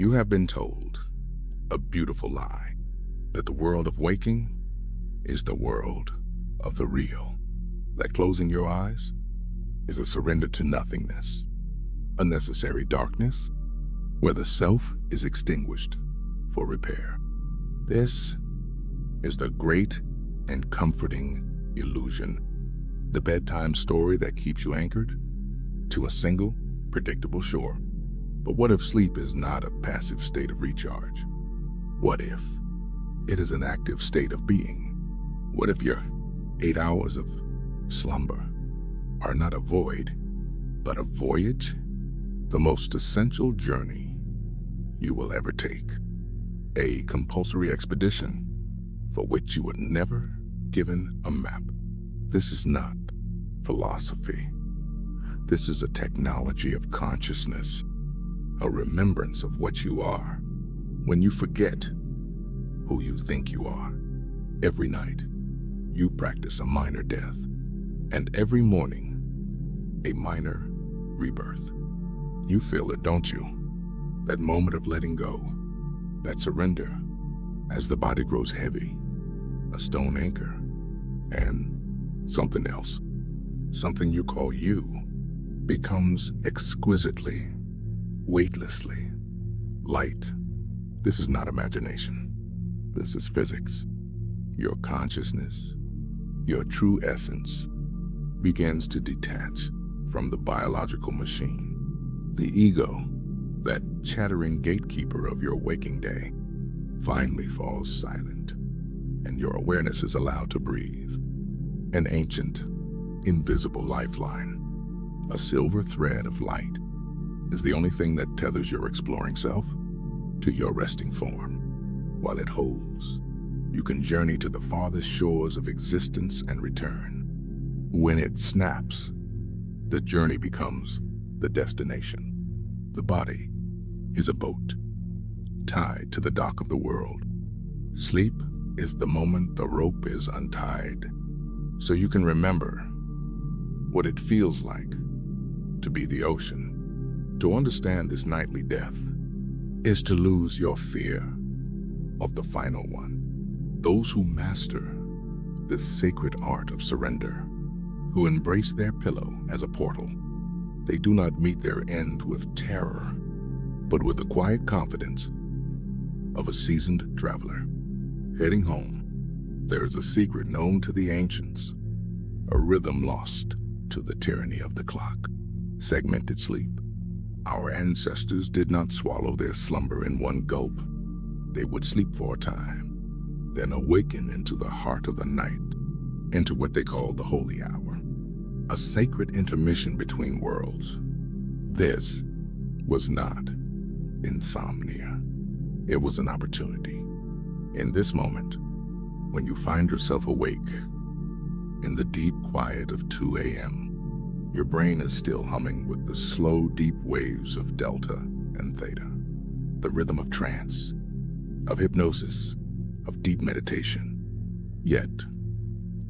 You have been told a beautiful lie, that the world of waking is the world of the real, that closing your eyes is a surrender to nothingness, a necessary darkness where the self is extinguished for repair. This is the great and comforting illusion, the bedtime story that keeps you anchored to a single, predictable shore. But what if sleep is not a passive state of recharge? What if it is an active state of being? What if your 8 hours of slumber are not a void, but a voyage? The most essential journey you will ever take. A compulsory expedition for which you were never given a map. This is not philosophy. This is a technology of consciousness, a remembrance of what you are when you forget who you think you are. Every night, you practice a minor death, and every morning, a minor rebirth. You feel it, don't you? That moment of letting go, that surrender, as the body grows heavy, a stone anchor, and something else, something you call you, becomes exquisitely, weightlessly light. This is not imagination. This is physics. Your consciousness, your true essence, begins to detach from the biological machine. The ego, that chattering gatekeeper of your waking day, finally falls silent, and your awareness is allowed to breathe. An ancient, invisible lifeline, a silver thread of light, is the only thing that tethers your exploring self to your resting form. While it holds, you can journey to the farthest shores of existence and return. When it snaps, the journey becomes the destination. The body is a boat tied to the dock of the world. Sleep is the moment the rope is untied, so you can remember what it feels like to be the ocean. To understand this nightly death is to lose your fear of the final one. Those who master this sacred art of surrender, who embrace their pillow as a portal, they do not meet their end with terror, but with the quiet confidence of a seasoned traveler. Heading home, there is a secret known to the ancients, a rhythm lost to the tyranny of the clock. Segmented sleep. Our ancestors did not swallow their slumber in one gulp. They would sleep for a time, then awaken into the heart of the night, into what they called the holy hour, a sacred intermission between worlds. This was not insomnia. It was an opportunity. In this moment, when you find yourself awake in the deep quiet of 2 a.m., your brain is still humming with the slow, deep waves of delta and theta, the rhythm of trance, of hypnosis, of deep meditation. Yet,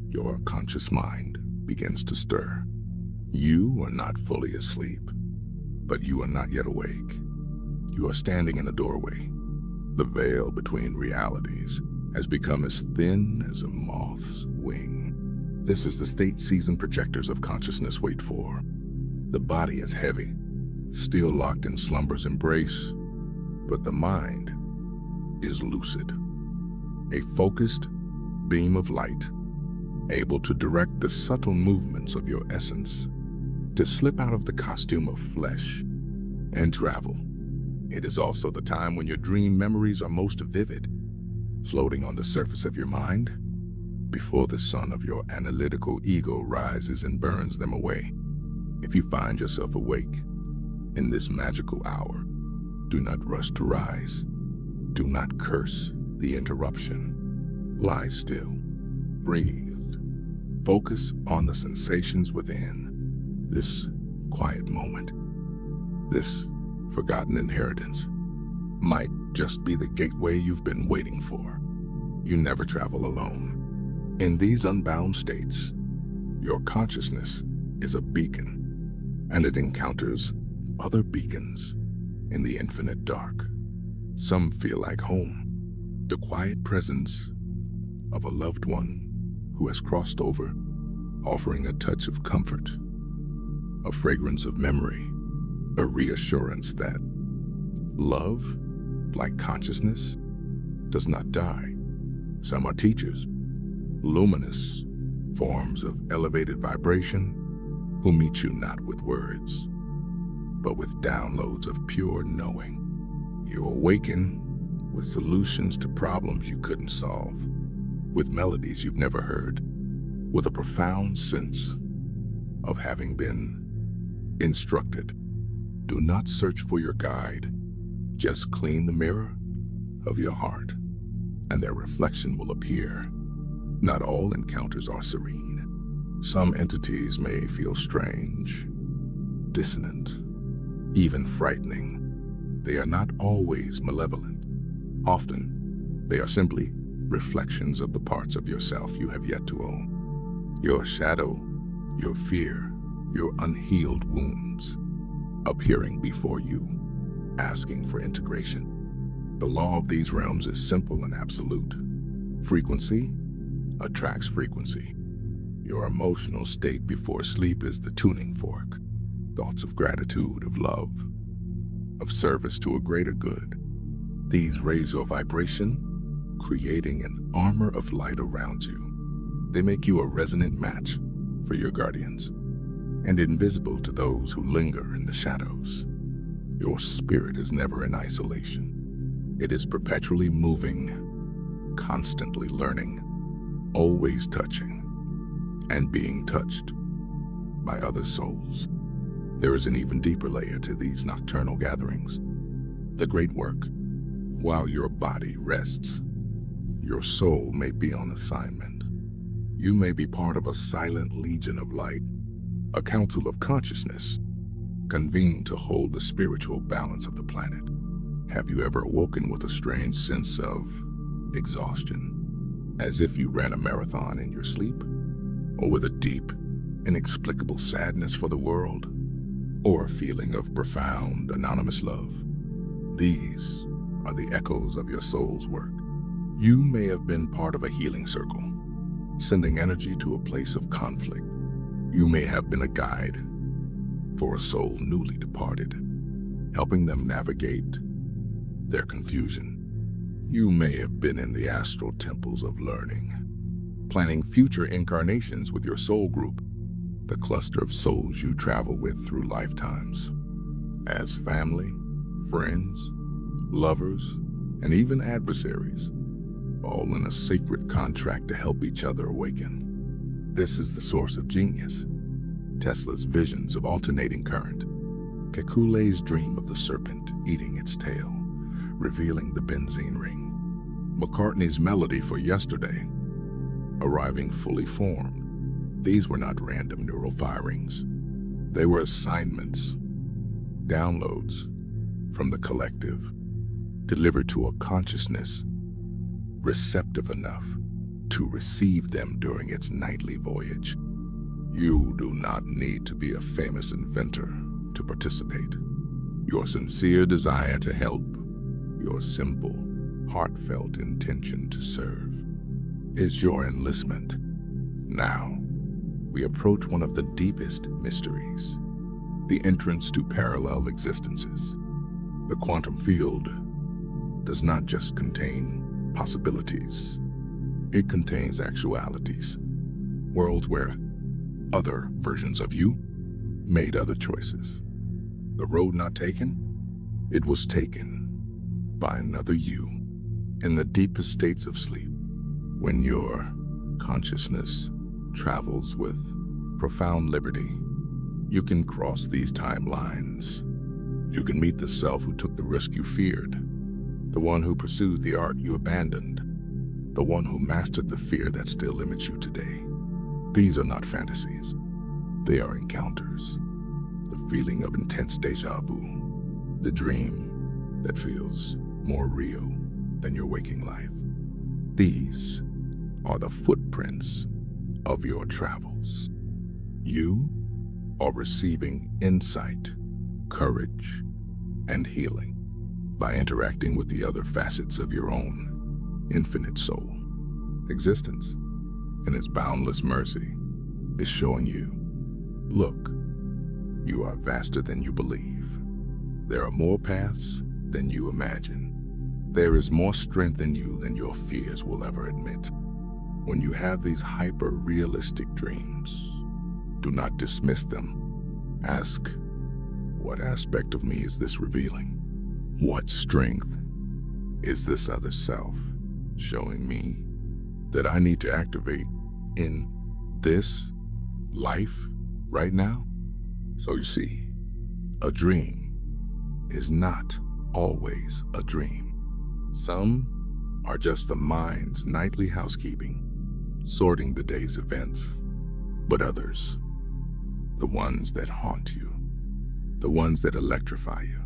your conscious mind begins to stir. You are not fully asleep, but you are not yet awake. You are standing in a doorway. The veil between realities has become as thin as a moth's wing. This is the state season projectors of consciousness wait for. The body is heavy, still locked in slumber's embrace, but the mind is lucid. A focused beam of light, able to direct the subtle movements of your essence, to slip out of the costume of flesh and travel. It is also the time when your dream memories are most vivid, floating on the surface of your mind, before the sun of your analytical ego rises and burns them away. If you find yourself awake in this magical hour, do not rush to rise. Do not curse the interruption. Lie still. Breathe. Focus on the sensations within. This quiet moment, this forgotten inheritance, might just be the gateway you've been waiting for. You never travel alone. In these unbound states, your consciousness is a beacon, and it encounters other beacons in the infinite dark. Some feel like home, the quiet presence of a loved one who has crossed over, offering a touch of comfort, a fragrance of memory, a reassurance that love, like consciousness, does not die. Some are teachers, luminous forms of elevated vibration who meet you not with words, but with downloads of pure knowing. You awaken with solutions to problems you couldn't solve, with melodies you've never heard, with a profound sense of having been instructed. Do not search for your guide. Just clean the mirror of your heart, and their reflection will appear. Not all encounters are serene. Some entities may feel strange, dissonant, even frightening. They are not always malevolent. Often, they are simply reflections of the parts of yourself you have yet to own. Your shadow, your fear, your unhealed wounds, appearing before you, asking for integration. The law of these realms is simple and absolute. Frequency attracts frequency. Your emotional state before sleep is the tuning fork. Thoughts of gratitude, of love, of service to a greater good. These raise your vibration, creating an armor of light around you. They make you a resonant match for your guardians, and invisible to those who linger in the shadows. Your spirit is never in isolation. It is perpetually moving, constantly learning, always touching, and being touched by other souls. There is an even deeper layer to these nocturnal gatherings. The great work. While your body rests, your soul may be on assignment. You may be part of a silent legion of light, a council of consciousness, convened to hold the spiritual balance of the planet. Have you ever awoken with a strange sense of exhaustion, as if you ran a marathon in your sleep, or with a deep, inexplicable sadness for the world, or a feeling of profound, anonymous love? These are the echoes of your soul's work. You may have been part of a healing circle, sending energy to a place of conflict. You may have been a guide for a soul newly departed, helping them navigate their confusion. You may have been in the astral temples of learning, planning future incarnations with your soul group, the cluster of souls you travel with through lifetimes. As family, friends, lovers, and even adversaries, all in a sacred contract to help each other awaken. This is the source of genius. Tesla's visions of alternating current, Kekule's dream of the serpent eating its tail, revealing the benzene ring, McCartney's melody for Yesterday, arriving fully formed. These were not random neural firings. They were assignments, downloads from the collective, delivered to a consciousness receptive enough to receive them during its nightly voyage. You do not need to be a famous inventor to participate. Your sincere desire to help, your simple, heartfelt intention to serve, is your enlistment. Now, we approach one of the deepest mysteries, the entrance to parallel existences. The quantum field does not just contain possibilities. It contains actualities, worlds where other versions of you made other choices. The road not taken, it was taken by another you. In the deepest states of sleep, when your consciousness travels with profound liberty, you can cross these timelines. You can meet the self who took the risk you feared, the one who pursued the art you abandoned, the one who mastered the fear that still limits you today. These are not fantasies. They are encounters. The feeling of intense deja vu. The dream that feels more real than your waking life. These are the footprints of your travels. You are receiving insight, courage, and healing. by interacting with the other facets of your own infinite soul. Existence, in its boundless mercy, is showing you, look, you are vaster than you believe. There are more paths than you imagine. There is more strength in you than your fears will ever admit. When you have these hyper-realistic dreams, do not dismiss them. Ask, what aspect of me is this revealing? What strength is this other self showing me that I need to activate in this life right now? So you see, a dream is not always a dream. Some are just the mind's nightly housekeeping, sorting the day's events. But others, the ones that haunt you, the ones that electrify you,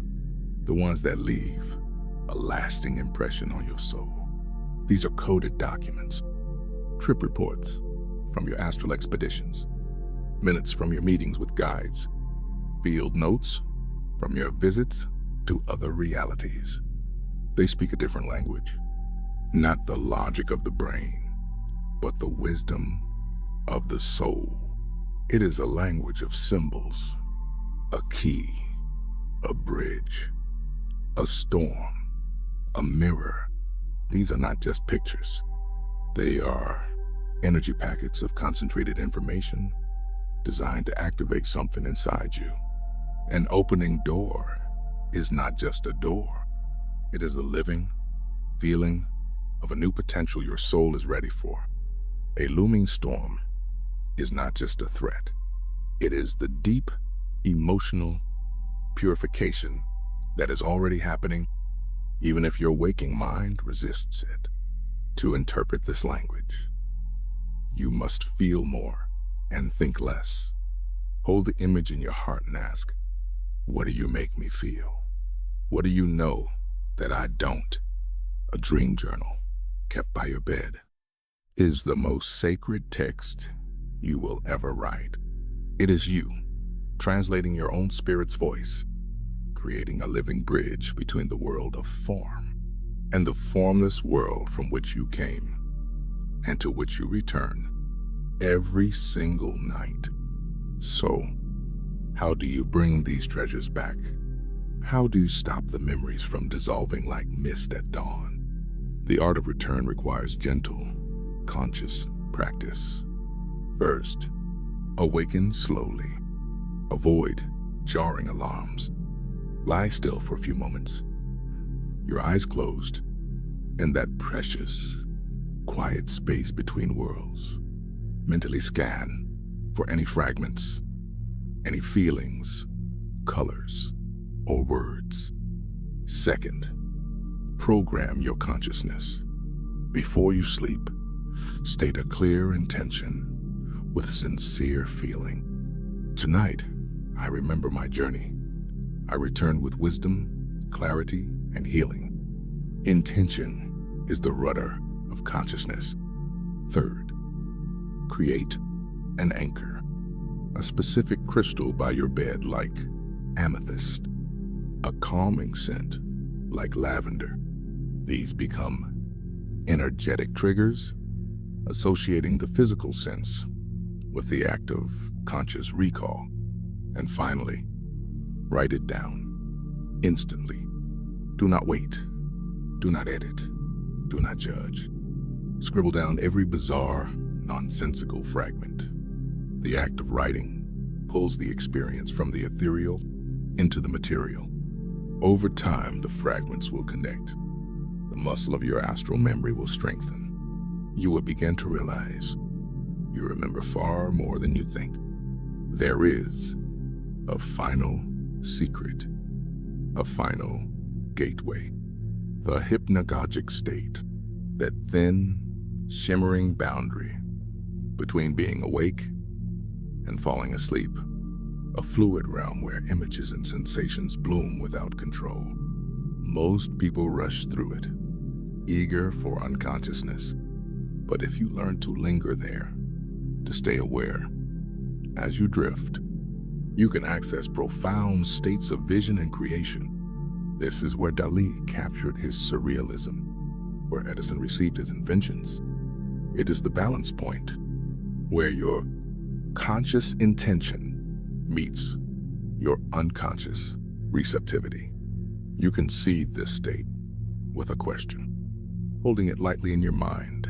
the ones that leave a lasting impression on your soul. These are coded documents, trip reports from your astral expeditions, minutes from your meetings with guides, field notes from your visits to other realities. They speak a different language, not the logic of the brain, but the wisdom of the soul. It is a language of symbols, a key, a bridge, a storm, a mirror. These are not just pictures. They are energy packets of concentrated information designed to activate something inside you. An opening door is not just a door. It is the living feeling of a new potential your soul is ready for. A looming storm is not just a threat. It is the deep emotional purification that is already happening, even if your waking mind resists it. To interpret this language, you must feel more and think less. Hold the image in your heart and ask, what do you make me feel? What do you know that I don't? A dream journal kept by your bed is the most sacred text you will ever write. It is you translating your own spirit's voice, creating a living bridge between the world of form and the formless world from which you came and to which you return every single night. So, how do you bring these treasures back? How do you stop the memories from dissolving like mist at dawn? The art of return requires gentle, conscious practice. First, awaken slowly. Avoid jarring alarms. Lie still for a few moments, your eyes closed, in that precious, quiet space between worlds. Mentally scan for any fragments, any feelings, colors, or words. Second, program your consciousness. Before you sleep, state a clear intention with sincere feeling. Tonight, I remember my journey. I return with wisdom, clarity, and healing. Intention is the rudder of consciousness. Third, create an anchor, a specific crystal by your bed like amethyst, a calming scent like lavender. These become energetic triggers, associating the physical sense with the act of conscious recall. And finally, write it down instantly. Do not wait. Do not edit. Do not judge. Scribble down every bizarre, nonsensical fragment. The act of writing pulls the experience from the ethereal into the material. Over time, the fragments will connect. The muscle of your astral memory will strengthen. You will begin to realize you remember far more than you think. There is a final secret, a final gateway, the hypnagogic state, that thin, shimmering boundary between being awake and falling asleep, a fluid realm where images and sensations bloom without control. Most people rush through it, eager for unconsciousness. But if you learn to linger there, to stay aware, as you drift, you can access profound states of vision and creation. This is where Dali captured his surrealism, where Edison received his inventions. It is the balance point where your conscious intention meets your unconscious receptivity. You can seed this state with a question, holding it lightly in your mind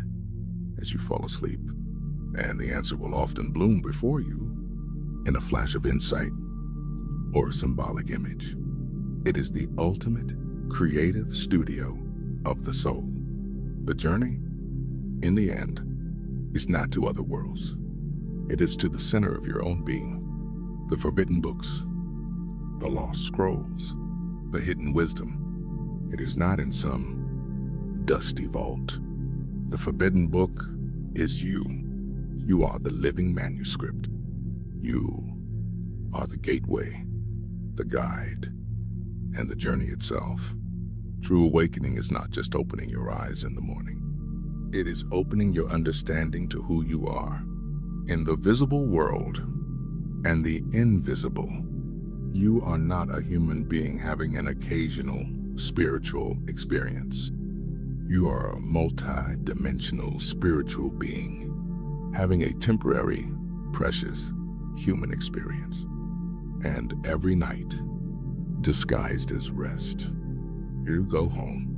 as you fall asleep, and the answer will often bloom before you in a flash of insight or a symbolic image. It is the ultimate creative studio of the soul. The journey, in the end, is not to other worlds. It is to the center of your own being. The forbidden books, the lost scrolls, the hidden wisdom. It is not in some dusty vault. The forbidden book is you. You are the living manuscript. You are the gateway, the guide, and the journey itself. True awakening is not just opening your eyes in the morning. It is opening your understanding to who you are in the visible world and the invisible. You are not a human being having an occasional spiritual experience. You are a multi-dimensional spiritual being having a temporary, precious human experience. And every night, disguised as rest, you go home